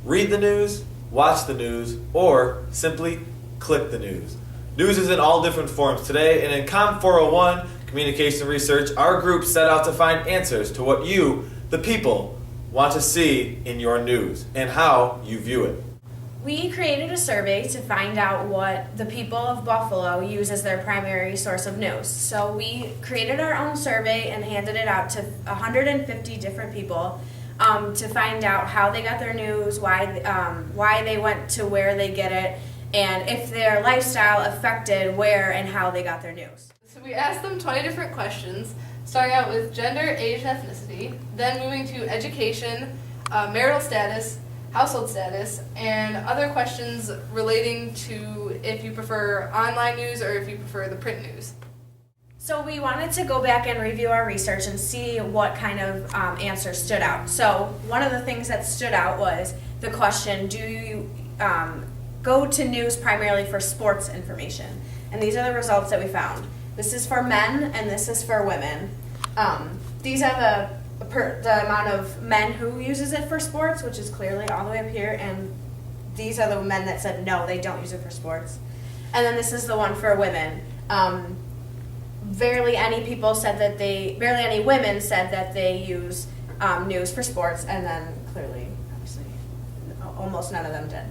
read the news, watch the news, or simply click the news. News is in all different forms today, and in COM401, Communication Research, our group set out to find answers to what you, the people, want to see in your news and how you view it. We created a survey to find out what the people of Buffalo use as their primary source of news. So we created our own survey and handed it out to 150 different people to find out how they got their news, why they went to where they get it, and if their lifestyle affected where and how they got their news. So we asked them 20 different questions, starting out with gender, age, and ethnicity, then moving to education, marital status, household status, and other questions relating to if you prefer online news or if you prefer the print news. So we wanted to go back and review our research and see what kind of answers stood out. So one of the things that stood out was the question, do you go to news primarily for sports information? And these are the results that we found. This is for men and this is for women. These are the amount of men who uses it for sports, which is clearly all the way up here, and these are the men that said no, they don't use it for sports. And then this is the one for women. Barely any women said that they use news for sports, and then clearly, obviously, almost none of them did.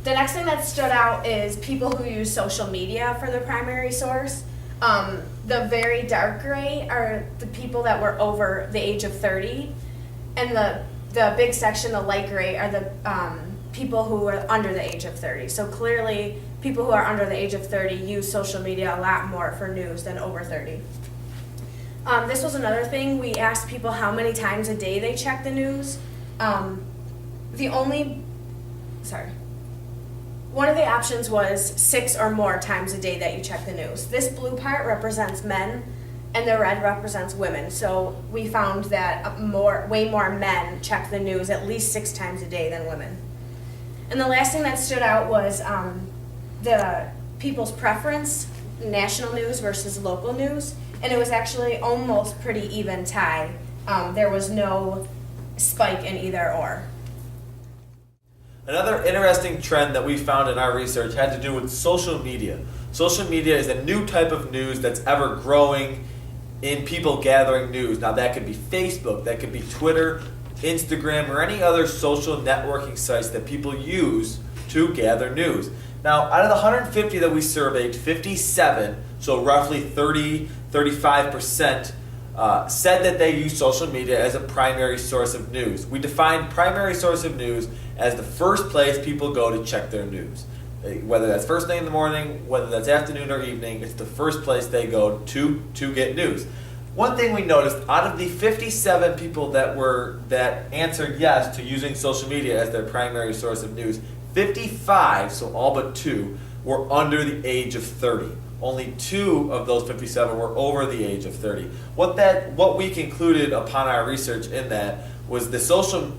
The next thing that stood out is people who use social media for their primary source. The very dark gray are the people that were over the age of 30, and the big section, the light gray, are the people who are under the age of 30. So clearly, people who are under the age of 30 use social media a lot more for news than over 30. This was another thing. We asked people how many times a day they check the news. One of the options was 6 or more times a day that you check the news. This blue part represents men, and the red represents women. So we found that way more men check the news at least 6 times a day than women. And the last thing that stood out was the people's preference, national news versus local news, and it was actually almost pretty even tie. There was no spike in either or. Another interesting trend that we found in our research had to do with social media. Social media is a new type of news that's ever growing in people gathering news. Now that could be Facebook, that could be Twitter, Instagram, or any other social networking sites that people use to gather news. Now out of the 150 that we surveyed, 57, so roughly 35%, said that they use social media as a primary source of news. We define primary source of news as the first place people go to check their news. Whether that's first thing in the morning, whether that's afternoon or evening, it's the first place they go to get news. One thing we noticed, out of the 57 people that answered yes to using social media as their primary source of news, 55, so all but 2, were under the age of 30. Only 2 of those 57 were over the age of 30. What we concluded upon our research in that was the social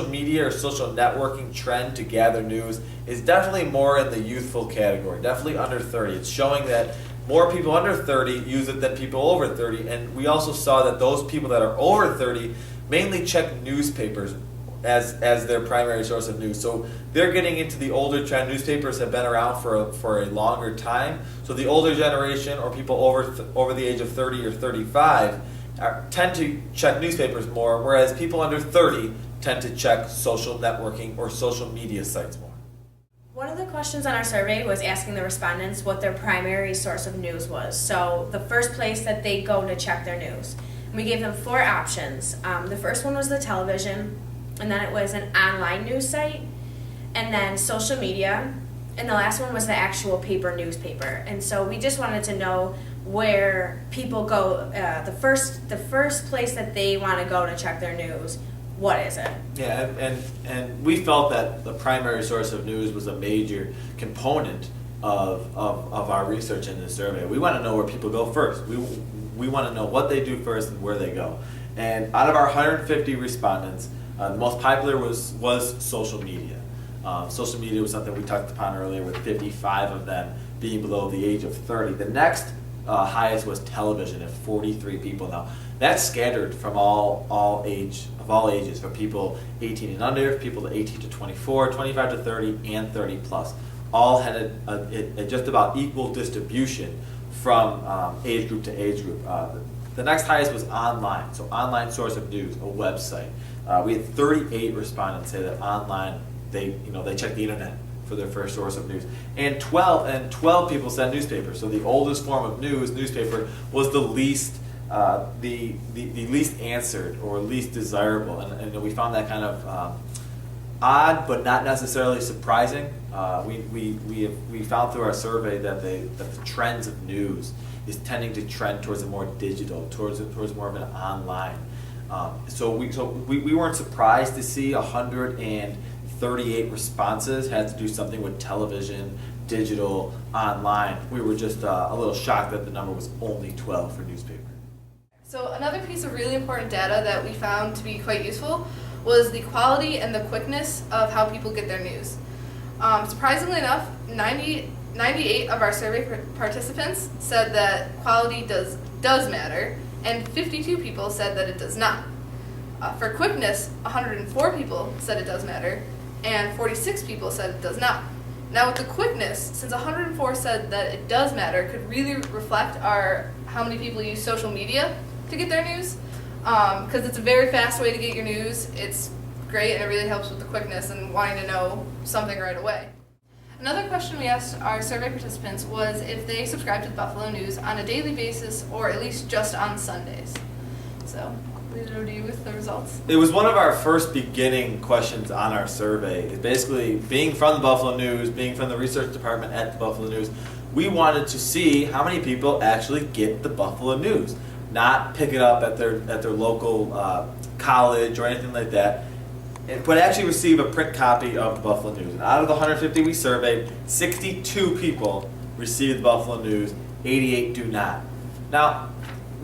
media or social networking trend to gather news is definitely more in the youthful category, definitely under 30. It's showing that more people under 30 use it than people over 30, and we also saw that those people that are over 30 mainly check newspapers as their primary source of news. So they're getting into the older trend. Newspapers have been around for a longer time. So the older generation or people over the age of 30 or 35 tend to check newspapers more, whereas people under 30 tend to check social networking or social media sites more. One of the questions on our survey was asking the respondents what their primary source of news was. So the first place that they go to check their news. And we gave them 4 options. The first one was the television, and then it was an online news site, and then social media, and the last one was the actual paper newspaper. And so we just wanted to know where people go, the first place that they want to go to check their news. What is it? Yeah, and we felt that the primary source of news was a major component of our research in this survey. We want to know where people go first. We want to know what they do first and where they go. And out of our 150 respondents, the most popular was social media. Social media was something we touched upon earlier, with 55 of them being below the age of 30. The next highest was television at 43 people. Now, That's scattered from all ages, from people 18 and under, people 18 to 24, 25 to 30, and 30 plus. All had a just about equal distribution from age group to age group. The next highest was online, so online source of news, a website. We had 38 respondents say that online they check the internet for their first source of news, and 12 people said newspaper. So the oldest form of news, newspaper, was the least the least answered or least desirable, and we found that kind of odd, but not necessarily surprising. We found through our survey that the trends of news is tending to trend towards a more digital, towards more of an online. So we weren't surprised to see 138 responses had to do something with television, digital, online. We were just a little shocked that the number was only 12 for newspaper. So another piece of really important data that we found to be quite useful was the quality and the quickness of how people get their news. Surprisingly enough, 98 of our survey participants said that quality does matter, and 52 people said that it does not. For quickness, 104 people said it does matter, and 46 people said it does not. Now with the quickness, since 104 said that it does matter, could really reflect how many people use social media to get their news, because it's a very fast way to get your news. It's great, and it really helps with the quickness and wanting to know something right away. Another question we asked our survey participants was if they subscribe to the Buffalo News on a daily basis or at least just on Sundays. So, I'll leave it over to you with the results. It was one of our first beginning questions on our survey. It's basically, being from the Buffalo News, being from the research department at the Buffalo News, we wanted to see how many people actually get the Buffalo News, not pick it up at their local college or anything like that, but actually receive a print copy of the Buffalo News. And out of the 150 we surveyed, 62 people received the Buffalo News, 88 do not. Now,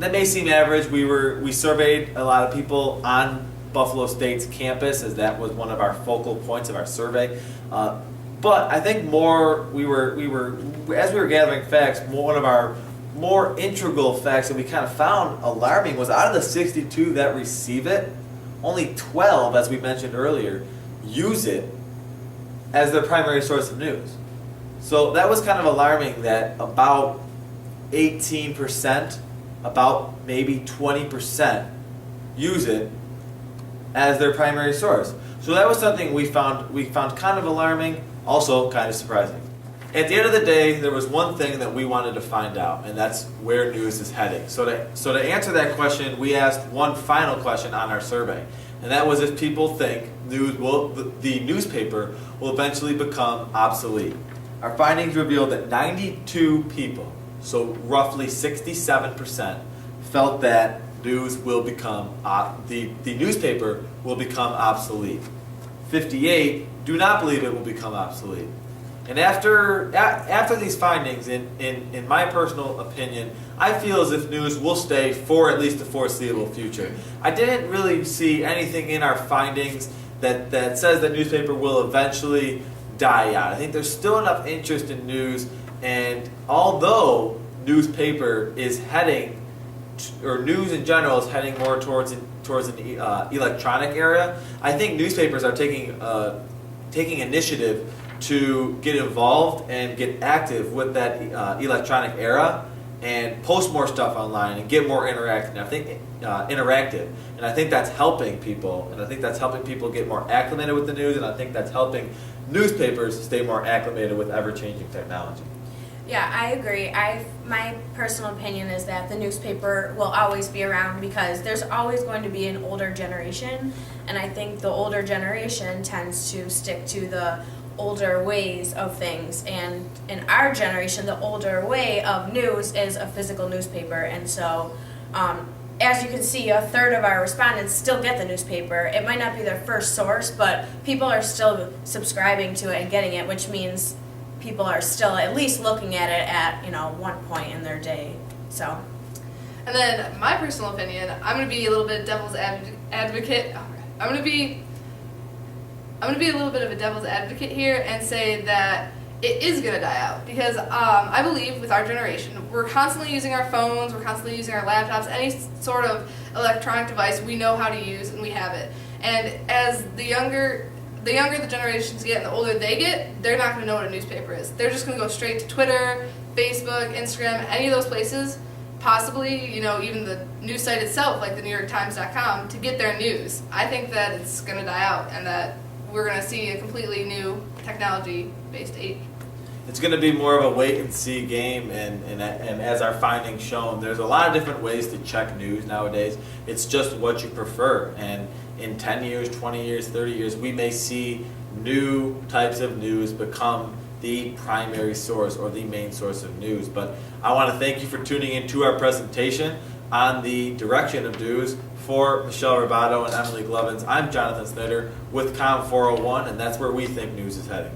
that may seem average. We surveyed a lot of people on Buffalo State's campus, as that was one of our focal points of our survey. But I think as we were gathering facts, one of our more integral facts that we kind of found alarming was out of the 62 that receive it, only 12, as we mentioned earlier, use it as their primary source of news. So that was kind of alarming that about 18%, about maybe 20% use it as their primary source. So that was something we found kind of alarming, also kind of surprising. At the end of the day, there was one thing that we wanted to find out, and that's where news is heading. So to answer that question, we asked one final question on our survey, and that was if people think the newspaper will eventually become obsolete. Our findings revealed that 92 people, so roughly 67%, felt that news will become the newspaper will become obsolete. 58 do not believe it will become obsolete. And after these findings, in my personal opinion, I feel as if news will stay for at least the foreseeable future. I didn't really see anything in our findings that says that newspaper will eventually die out. I think there's still enough interest in news, and although newspaper is heading, or news in general is heading more towards an electronic era, I think newspapers are taking initiative to get involved and get active with that electronic era and post more stuff online and get more interactive. And I think that's helping people, and I think that's helping people get more acclimated with the news, and I think that's helping newspapers stay more acclimated with ever-changing technology. Yeah, I agree. My personal opinion is that the newspaper will always be around because there's always going to be an older generation, and I think the older generation tends to stick to the older ways of things, and in our generation the older way of news is a physical newspaper, and so as you can see, a third of our respondents still get the newspaper. It might not be their first source, but people are still subscribing to it and getting it, which means people are still at least looking at it at one point in their day. So, and then my personal opinion, I'm going to be a little bit devil's advocate. I'm going to be a little bit of a devil's advocate here and say that it is going to die out because I believe with our generation, we're constantly using our phones, we're constantly using our laptops, any sort of electronic device we know how to use and we have it. And as the younger the generations get and the older they get, they're not going to know what a newspaper is. They're just going to go straight to Twitter, Facebook, Instagram, any of those places, possibly, even the news site itself, like the NewYorkTimes.com, to get their news. I think that it's going to die out and that we're going to see a completely new technology-based age. It's going to be more of a wait-and-see game, and as our findings shown, there's a lot of different ways to check news nowadays. It's just what you prefer, and in 10 years, 20 years, 30 years, we may see new types of news become the primary source or the main source of news. But I want to thank you for tuning in to our presentation on the direction of news. For Michelle Rubado and Emily Glovins, I'm Johnathan Snyder with COM401, and that's where we think news is heading.